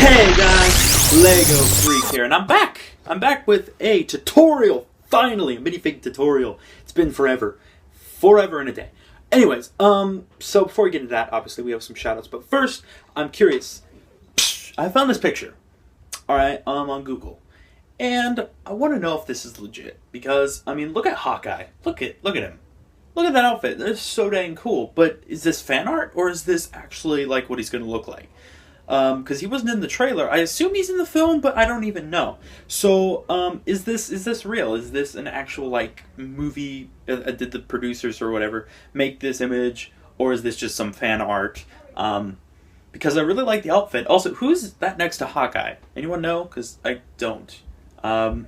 Hey guys, Lego Freak here, and I'm back! I'm back with a tutorial, finally, a minifig tutorial. It's been forever and a day. Anyways, so before we get into that, obviously we have some shoutouts, but first, I'm curious. I found this picture, alright, on Google, and I want to know if this is legit, because, I mean, look at Hawkeye. Look at him. Look at that outfit. That's so dang cool, but is this fan art, or is this actually, like, what he's going to look like? Because he wasn't in the trailer. I assume he's in the film, but I don't even know. So, is this real? Is this an actual, like, movie? Did the producers or whatever make this image, or is this just some fan art? Because I really like the outfit. Also, who's that next to Hawkeye? Anyone know? Because I don't. I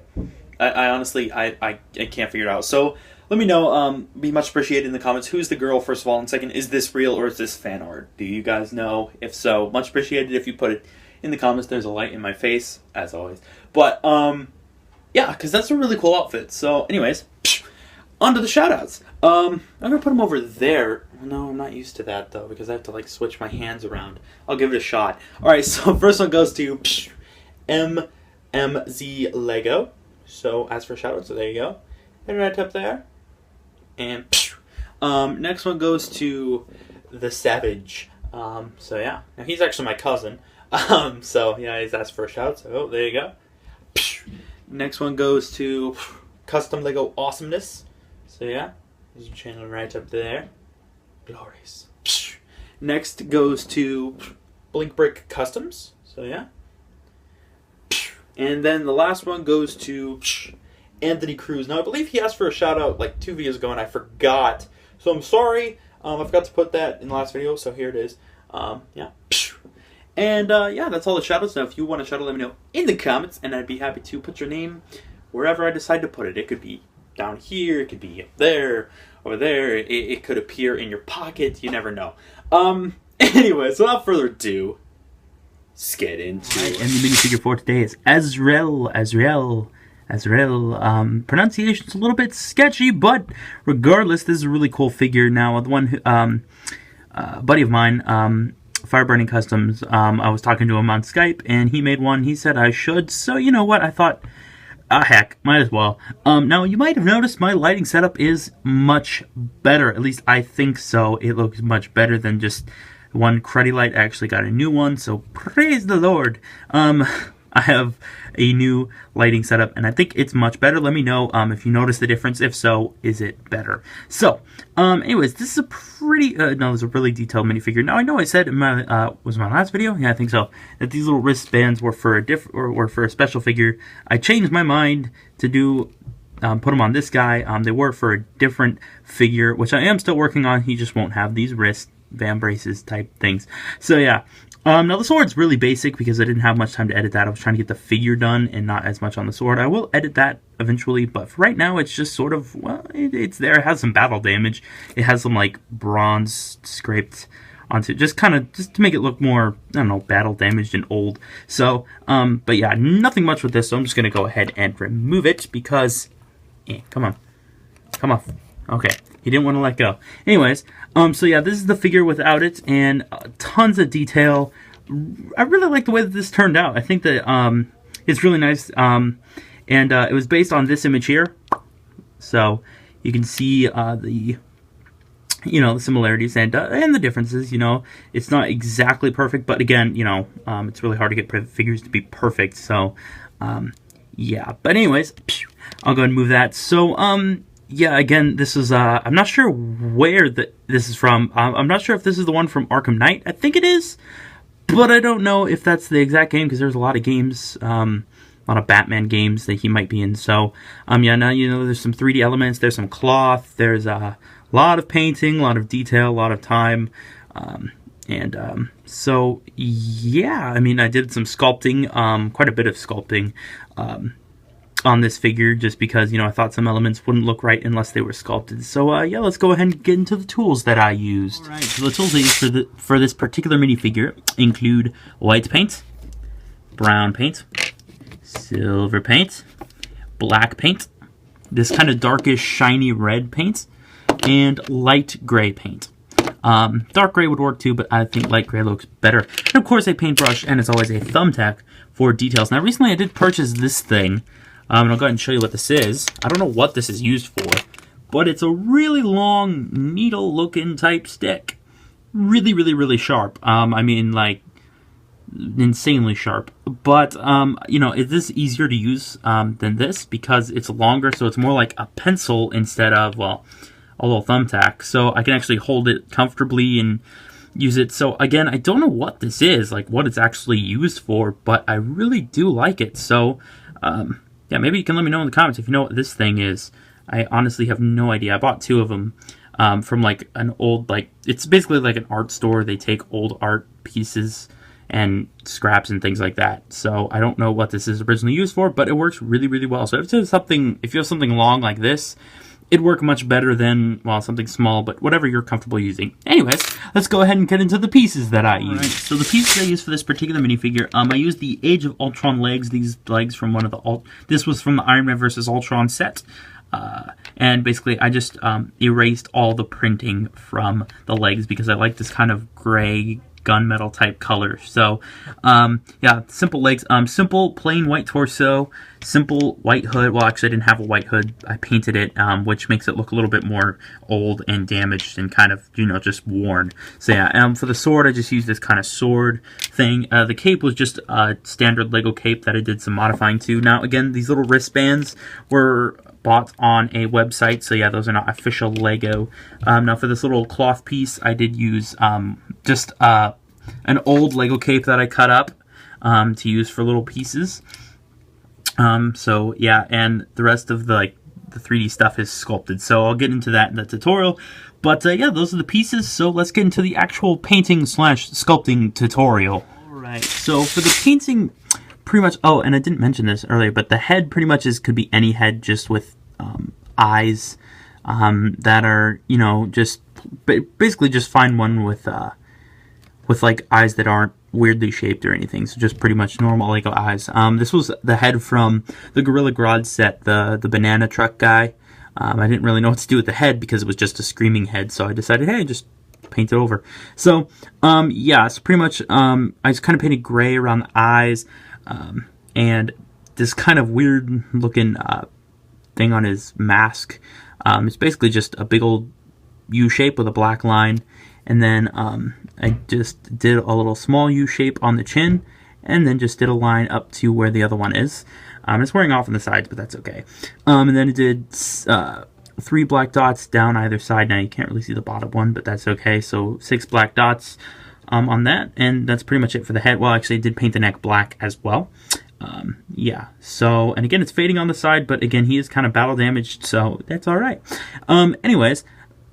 honestly, I can't figure it out. So, let me know, be much appreciated in the comments. Who's the girl, first of all, and second, is this real or is this fan art? Do you guys know? If so, much appreciated if you put it in the comments. There's a light in my face, as always. But, yeah, because that's a really cool outfit. So, anyways, on to the shoutouts. I'm going to put them over there. No, I'm not used to that, though, because I have to, like, switch my hands around. I'll give it a shot. Alright, so first one goes to MMZ Lego. So, as for shoutouts, so there you go. And right up there. And next one goes to the Savage. So yeah, now he's actually my cousin. So yeah, he's asked for a shout. So there you go. Next one goes to Custom Lego Awesomeness. So yeah, there's your channel right up there. Glorious. Next goes to Blink Brick Customs. So yeah. And then the last one goes to Anthony Cruz. Now, I believe he asked for a shout-out like 2 videos ago, and I forgot. So, I'm sorry. I forgot to put that in the last video, so here it is. Yeah. And, yeah, that's all the shout-outs. Now, if you want a shout-out, let me know in the comments, and I'd be happy to put your name wherever I decide to put it. It could be down here. It could be up there, over there. It could appear in your pocket. You never know. Anyways, without further ado, let's get into it. And the minifigure for today is Azrel. Pronunciation's a little bit sketchy, but regardless, this is a really cool figure. Now, the one who, buddy of mine, Fireburning Customs, I was talking to him on Skype, and he made one. He said I should, so you know what? I thought, heck, might as well. Now, you might have noticed my lighting setup is much better. At least I think so. It looks much better than just one cruddy light. I actually got a new one, so praise the Lord. I have a new lighting setup, and I think it's much better. Let me know if you notice the difference. If so, is it better? So, anyways, this is a pretty, no, it's a really detailed minifigure. Now, I know I said in my, was my last video? Yeah, I think so. That these little wristbands were for a special figure. I changed my mind to do, put them on this guy. They were for a different figure, which I am still working on. He just won't have these wristband braces type things. So, yeah. Now the sword's really basic because I didn't have much time to edit that. I was trying to get the figure done and not as much on the sword. I will edit that eventually, but for right now it's just sort of, well, it's there. It has some battle damage. It has some like bronze scraped onto it, just to make it look more, I don't know, battle damaged and old. So, but yeah, nothing much with this, so I'm just going to go ahead and remove it because, come on. Okay, he didn't want to let go. Anyways, so yeah, this is the figure without it, and tons of detail. I really like the way that this turned out. I think that it's really nice, and it was based on this image here. So you can see the similarities and the differences. You know, it's not exactly perfect, but again, it's really hard to get figures to be perfect. So yeah, but anyways, I'll go ahead and move that. So yeah, again, this is, I'm not sure where this is from. I'm not sure if this is the one from Arkham Knight. I think it is, but I don't know if that's the exact game because there's a lot of games, a lot of Batman games that he might be in. So, yeah, now, there's some 3D elements, there's some cloth, there's a lot of painting, a lot of detail, a lot of time, so, yeah, I mean, I did some sculpting, quite a bit of sculpting, on this figure just because, I thought some elements wouldn't look right unless they were sculpted. So, yeah, let's go ahead and get into the tools that I used. Alright, so the tools I used for this particular minifigure include white paint, brown paint, silver paint, black paint, this kind of darkish, shiny red paint, and light gray paint. Dark gray would work too, but I think light gray looks better. And of course a paintbrush, and as always a thumbtack for details. Now recently I did purchase this thing, and I'll go ahead and show you what this is. I don't know what this is used for, but it's a really long needle looking type stick. Really, really, really sharp. I mean, like, insanely sharp. But, you know, it is easier to use than this because it's longer, so it's more like a pencil instead of, well, a little thumbtack. So I can actually hold it comfortably and use it. So again, I don't know what this is, like what it's actually used for, but I really do like it. So, yeah, maybe you can let me know in the comments if you know what this thing is. I honestly have no idea. I bought 2 of them from like an old, like, it's basically like an art store. They take old art pieces and scraps and things like that. So I don't know what this is originally used for, but it works really, really well. So if you have something long like this, it'd work much better than, well, something small, but whatever you're comfortable using. Anyways, let's go ahead and get into the pieces that I use. Right, so the pieces I use for this particular minifigure, I used the Age of Ultron legs. These legs from one of the this was from the Iron Man vs. Ultron set. And basically I just erased all the printing from the legs because I like this kind of gray gunmetal type color. So yeah, simple legs, simple plain white torso, simple white hood. Well, actually I didn't have a white hood. I painted it, which makes it look a little bit more old and damaged and kind of, you know, just worn. So yeah, for the sword I just used this kind of sword thing. The cape was just a standard Lego cape that I did some modifying to. Now again, these little wristbands were bought on a website, so yeah, those are not official Lego. Now for this little cloth piece, I did use just an old Lego cape that I cut up to use for little pieces. So yeah, and the rest of the 3D stuff is sculpted, so I'll get into that in the tutorial. But yeah, those are the pieces, so let's get into the actual painting / sculpting tutorial. Alright, so for the painting, pretty much, oh, and I didn't mention this earlier, but the head pretty much could be any head just with eyes that are, you know, just basically just find one with like eyes that aren't weirdly shaped or anything, so just pretty much normal Lego eyes. This was the head from the Gorilla Grodd set, the banana truck guy. I didn't really know what to do with the head because it was just a screaming head, so I decided, hey, just paint it over. So yeah, so pretty much I just kind of painted gray around the eyes, and this kind of weird looking thing on his mask. It's basically just a big old U shape with a black line, and then I just did a little small U shape on the chin, and then just did a line up to where the other one is. It's wearing off on the sides, but that's okay. And then I did 3 black dots down either side. Now you can't really see the bottom one, but that's okay. So 6 black dots on that, and that's pretty much it for the head. Well, actually I did paint the neck black as well. Yeah, so, and again, it's fading on the side, but again, he is kind of battle damaged, so that's alright. Anyways,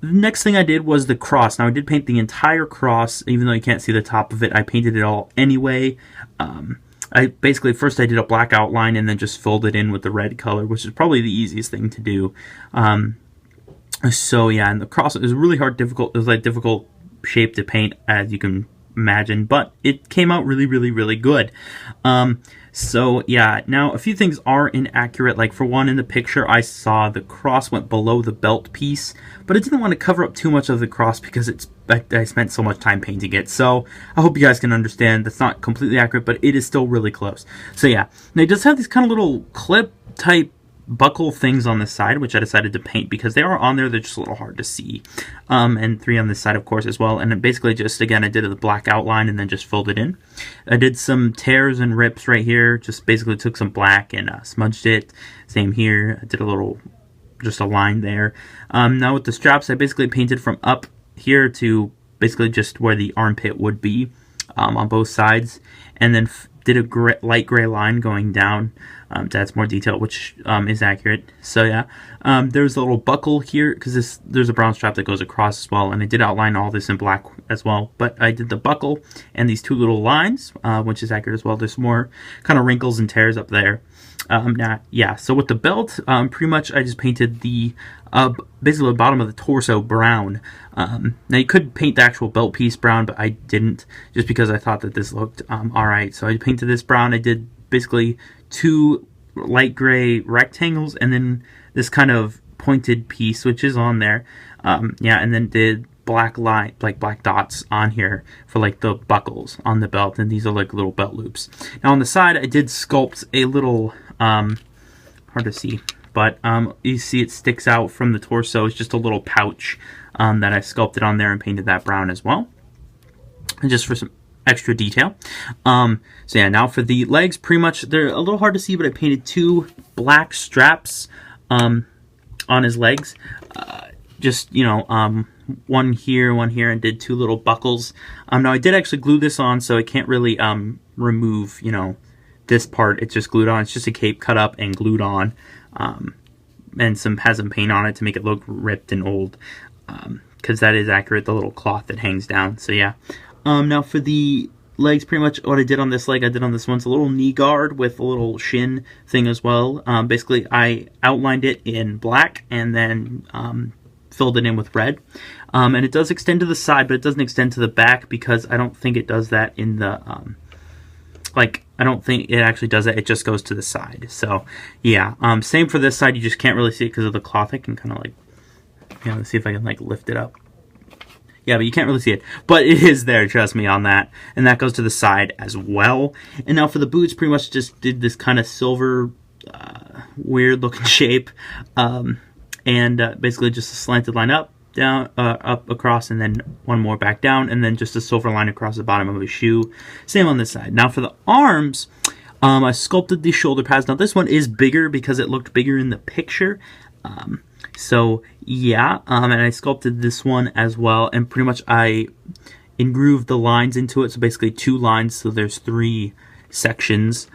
the next thing I did was the cross. Now, I did paint the entire cross, even though you can't see the top of it. I painted it all anyway. I basically, first I did a black outline and then just filled it in with the red color, which is probably the easiest thing to do. So yeah, and the cross is really hard, difficult. It was like difficult shape to paint, as you can imagine, but it came out really, really, really good. So yeah, now a few things are inaccurate. Like for one, in the picture I saw the cross went below the belt piece, but I didn't want to cover up too much of the cross because I spent so much time painting it. So I hope you guys can understand that's not completely accurate, but it is still really close. So yeah, now it does have these kind of little clip type buckle things on the side, which I decided to paint because they are on there. They're just a little hard to see. And 3 on this side, of course, as well. And then basically just, again, I did the black outline and then just filled it in. I did some tears and rips right here. Just basically took some black and smudged it. Same here. I did a little, just a line there. Now with the straps, I basically painted from up here to basically just where the armpit would be on both sides. And then did a light gray line going down to add some more detail, which is accurate. So yeah, there's a little buckle here because there's a brown strap that goes across as well, and I did outline all this in black as well. But I did the buckle and these 2 little lines, which is accurate as well. There's more kind of wrinkles and tears up there. Now, yeah, so with the belt, pretty much I just painted the basically the bottom of the torso brown. Now you could paint the actual belt piece brown, but I didn't, just because I thought that this looked alright. So I painted this brown. I did basically 2 light gray rectangles and then this kind of pointed piece, which is on there. Yeah, and then did black line, like black dots on here for like the buckles on the belt, and these are like little belt loops. Now on the side, I did sculpt a little, hard to see, but you see it sticks out from the torso. It's just a little pouch that I sculpted on there and painted that brown as well, and just for some extra detail. So yeah, now for the legs, pretty much they're a little hard to see, but I painted 2 black straps on his legs. Just, you know, one here, and did 2 little buckles. Now I did actually glue this on, so I can't really remove, you know, this part. It's just glued on. It's just a cape cut up and glued on, and has some paint on it to make it look ripped and old, because that is accurate, the little cloth that hangs down. So yeah. Now for the legs, pretty much what I did on this leg, I did on this one's a little knee guard with a little shin thing as well. Basically, I outlined it in black and then filled it in with red. And it does extend to the side, but it doesn't extend to the back because I don't think it does that in the, I don't think it actually does that. It just goes to the side. So, yeah. Same for this side. You just can't really see it because of the cloth. I can kind of like, you know, let's see if I can like lift it up. Yeah, but you can't really see it. But it is there, trust me on that. And that goes to the side as well. And now for the boots, pretty much just did this kind of silver, weird looking shape. And basically just a slanted line up, down, up, across, and then one more back down. And then just a silver line across the bottom of a shoe. Same on this side. Now for the arms, I sculpted the shoulder pads. Now this one is bigger because it looked bigger in the picture. So yeah, and I sculpted this one as well, and pretty much I engrooved the lines into it. So basically 2 lines, so there's 3 sections.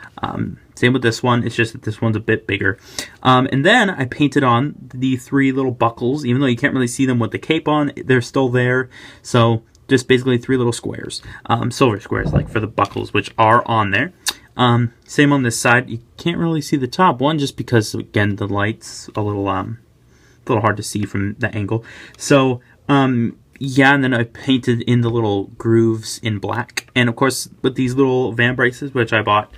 Same with this one, it's just that this one's a bit bigger. And then I painted on the 3 little buckles, even though you can't really see them with the cape on, they're still there. So just basically 3 little squares, silver squares, like for the buckles, which are on there. Same on this side. You can't really see the top one just because, again, the light's a little hard to see from the angle. So, yeah, and then I painted in the little grooves in black. And, of course, with these little van braces, which I bought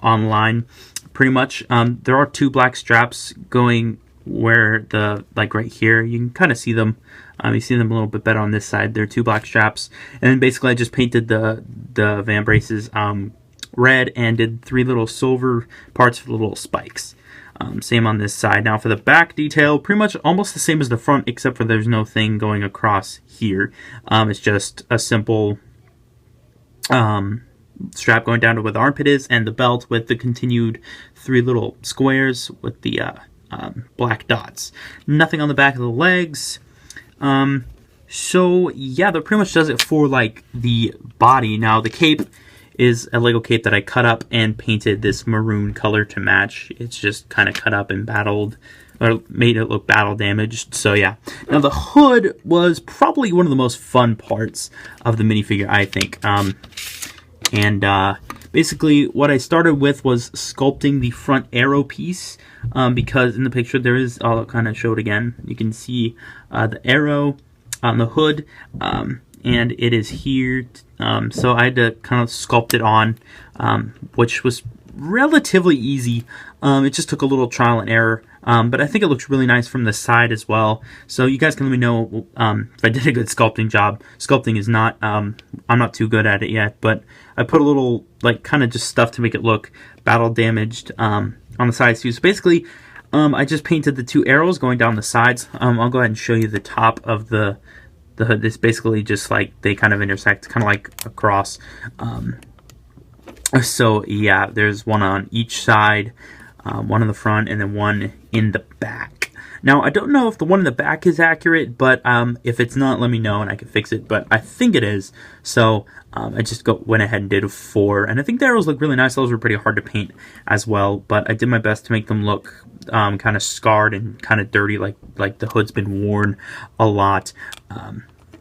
online, pretty much, there are 2 black straps going where like right here. You can kind of see them. You see them a little bit better on this side. There are 2 black straps. And then basically I just painted the van braces red and did 3 little silver parts for the little spikes. Same on this side. Now for the back detail, pretty much almost the same as the front, except for there's no thing going across here. It's just a simple strap going down to where the armpit is, and the belt with the continued 3 little squares with the black dots. Nothing on the back of the legs. So yeah, that pretty much does it for like the body. Now the cape is a Lego cape that I cut up and painted this maroon color to match. It's just kind of cut up and battled, or made it look battle damaged. So yeah. Now the hood was probably one of the most fun parts of the minifigure, I think. Basically what I started with was sculpting the front arrow piece, because in the picture there is, I'll kind of show it again. You can see the arrow on the hood, and it is here. So I had to kind of sculpt it on, which was relatively easy. It just took a little trial and error, but I think it looks really nice from the side as well. So you guys can let me know if I did a good sculpting job. Sculpting is not, I'm not too good at it yet, but I put a little, like, kind of just stuff to make it look battle damaged on the sides too. So basically, I just painted the 2 arrows going down the sides. I'll go ahead and show you the top of the hood. It's basically just like they kind of intersect, kind of like a cross. So yeah, there's one on each side, one in the front, and then one in the back. Now I don't know if the one in the back is accurate, but if it's not, let me know and I can fix it. But I think it is. So I just went ahead and did 4, and I think the arrows look really nice. Those were pretty hard to paint as well, but I did my best to make them look kind of scarred and kind of dirty, like the hood's been worn a lot.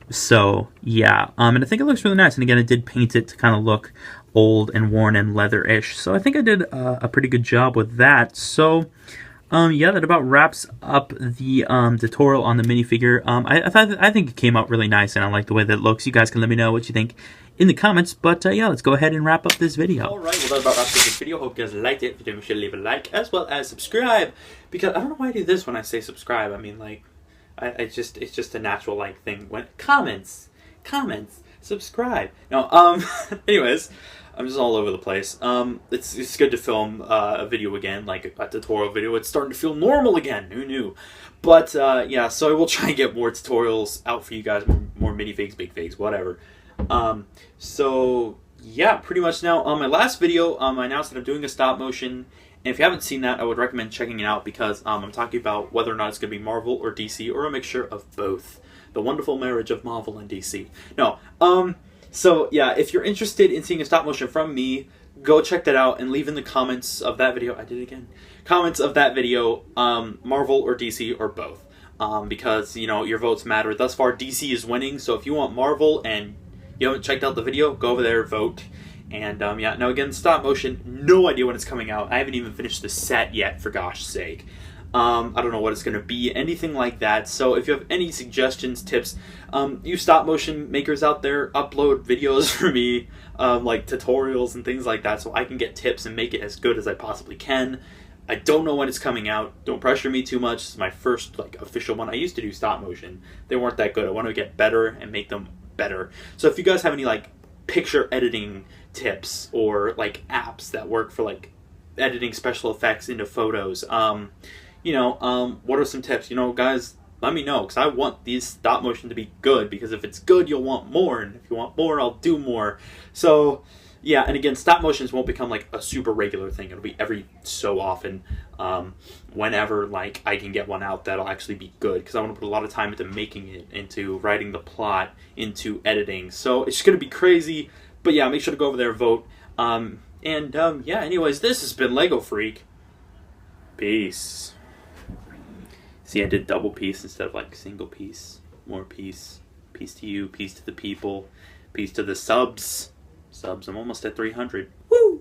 So yeah, and I think it looks really nice. And again, I did paint it to kind of look old and worn and leather-ish. So I think I did a pretty good job with that. So yeah, that about wraps up the tutorial on the minifigure. I think it came out really nice, and I like the way that it looks. You guys can let me know what you think in the comments. But yeah, let's go ahead and wrap up this video. Alright, well that about wraps up this video. Hope you guys liked it. If you did, make sure to leave a like, as well as subscribe. Because I don't know why I do this when I say subscribe. I mean, like, it's just a natural like thing. When comments, subscribe. No, anyways, I'm just all over the place. It's good to film a video again, like a tutorial video. It's starting to feel normal again. Who knew? But yeah, so I will try and get more tutorials out for you guys, more minifigs, big figs, whatever. So yeah, pretty much now on my last video, I announced that I'm doing a stop motion. And if you haven't seen that, I would recommend checking it out because I'm talking about whether or not it's going to be Marvel or DC or a mixture of both. The wonderful marriage of Marvel and DC. No, so yeah, if you're interested in seeing a stop motion from me, go check that out and leave in the comments of that video. I did it again. Comments of that video, Marvel or DC or both. Because, you know, your votes matter. Thus far, DC is winning. So if you want Marvel and you haven't checked out the video, go over there, vote. And yeah, now again, stop motion, no idea when it's coming out. I haven't even finished the set yet, for gosh sake. I don't know what it's going to be, anything like that. So if you have any suggestions, tips, you stop motion makers out there, upload videos for me, like tutorials and things like that, so I can get tips and make it as good as I possibly can. I don't know when it's coming out. Don't pressure me too much. It's my first like official one. I used to do stop motion. They weren't that good. I want to get better and make them better. So if you guys have any like picture editing tips or like apps that work for like editing special effects into photos, you know, what are some tips? You know, guys, let me know, because I want these stop motion to be good, because if it's good, you'll want more, and if you want more, I'll do more. So yeah, and again, stop motions won't become like a super regular thing. It'll be every so often, whenever like I can get one out that'll actually be good, because I want to put a lot of time into making it, into writing the plot, into editing. So it's gonna be crazy. But yeah, make sure to go over there and vote. Yeah, anyways, this has been Lego Freak. Peace. See, I did double peace instead of like single peace. More peace. Peace to you, peace to the people, peace to the subs. I'm almost at 300. Woo!